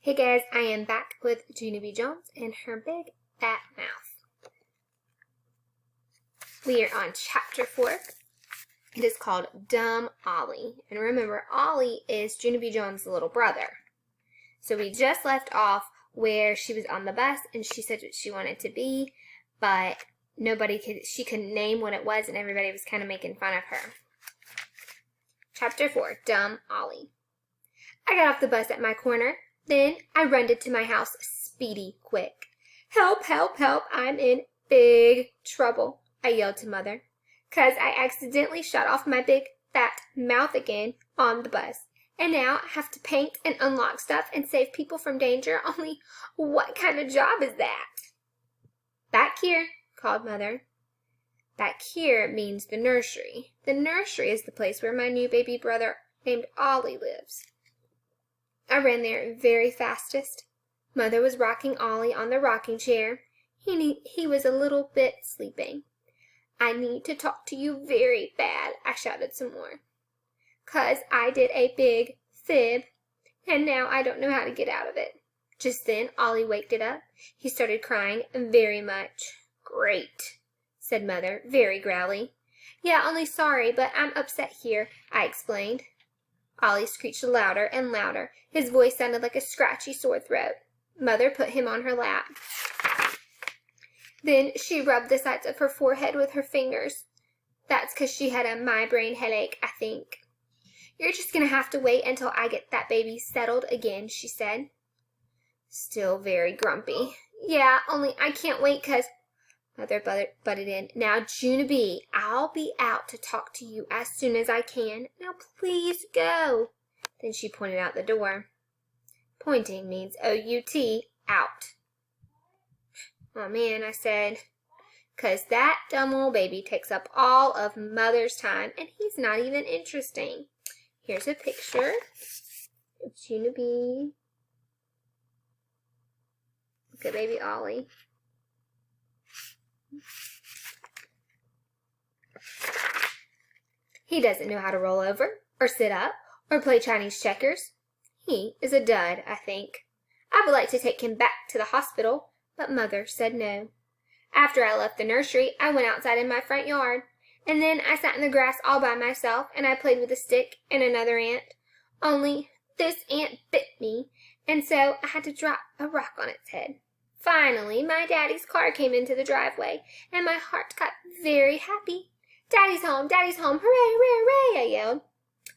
Hey guys, I am back with Junie Jones and her big fat mouth. We are on chapter 4. It is called Dumb Ollie. And remember, Ollie is Junie Jones' little brother. So we just left off where she was on the bus and she said what she wanted to be, but she couldn't name what it was and everybody was kind of making fun of her. Chapter 4, Dumb Ollie. I got off the bus at my corner. Then I runned to my house speedy quick. Help, help, help, I'm in big trouble, I yelled to Mother, 'cause I accidentally shut off my big fat mouth again on the bus. And now I have to paint and unlock stuff and save people from danger. Only what kind of job is that? Back here, called Mother. Back here means the nursery. The nursery is the place where my new baby brother named Ollie lives. I ran there very fastest. Mother was rocking Ollie on the rocking chair. He was a little bit sleeping. I need to talk to you very bad, I shouted some more. 'Cause I did a big fib, and now I don't know how to get out of it. Just then Ollie waked it up. He started crying very much. Great, said Mother, very growly. Yeah, only sorry, but I'm upset here, I explained. Ollie screeched louder and louder. His voice sounded like a scratchy sore throat. Mother put him on her lap. Then she rubbed the sides of her forehead with her fingers. That's 'cause she had a migraine headache, I think. You're just going to have to wait until I get that baby settled again, she said. Still very grumpy. Yeah, only I can't wait 'cause... Mother butted in. Now, Junie, I'll be out to talk to you as soon as I can. Now, please go. Then she pointed out the door. Pointing means O-U-T, out. Oh, man, I said, 'cause that dumb old baby takes up all of Mother's time, and he's not even interesting. Here's a picture of Junie. Look at baby Ollie. He doesn't know how to roll over, or sit up, or play Chinese checkers. He is a dud, I think. I would like to take him back to the hospital, but Mother said no. After I left the nursery, I went outside in my front yard, and then I sat in the grass all by myself, and I played with a stick and another ant. Only this ant bit me, and so I had to drop a rock on its head. Finally, my daddy's car came into the driveway, and my heart got very happy. Daddy's home, Daddy's home, hooray, hooray, hooray, I yelled.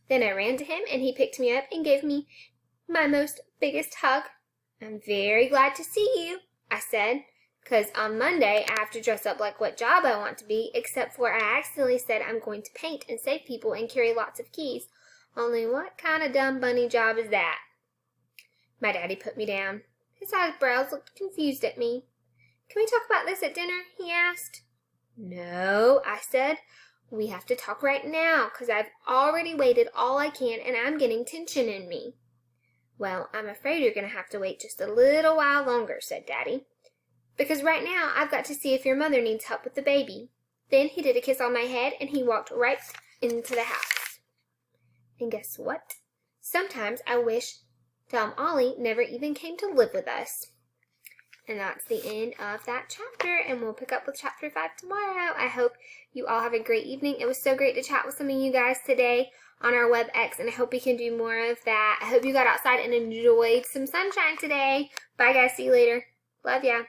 Then I ran to him, and he picked me up and gave me my biggest hug. I'm very glad to see you, I said, 'cause on Monday I have to dress up like what job I want to be, except for I accidentally said I'm going to paint and save people and carry lots of keys. Only what kind of dumb bunny job is that? My daddy put me down. His eyebrows looked confused at me. Can we talk about this at dinner? He asked. No, I said. We have to talk right now, 'cause I've already waited all I can and I'm getting tension in me. Well, I'm afraid you're going to have to wait just a little while longer, said Daddy. Because right now I've got to see if your mother needs help with the baby. Then he did a kiss on my head and he walked right into the house. And guess what? Sometimes I wish Dumb Ollie never even came to live with us. And that's the end of that chapter, and we'll pick up with chapter 5 tomorrow. I hope you all have a great evening. It was so great to chat with some of you guys today on our WebEx, and I hope we can do more of that. I hope you got outside and enjoyed some sunshine today. Bye, guys. See you later. Love ya.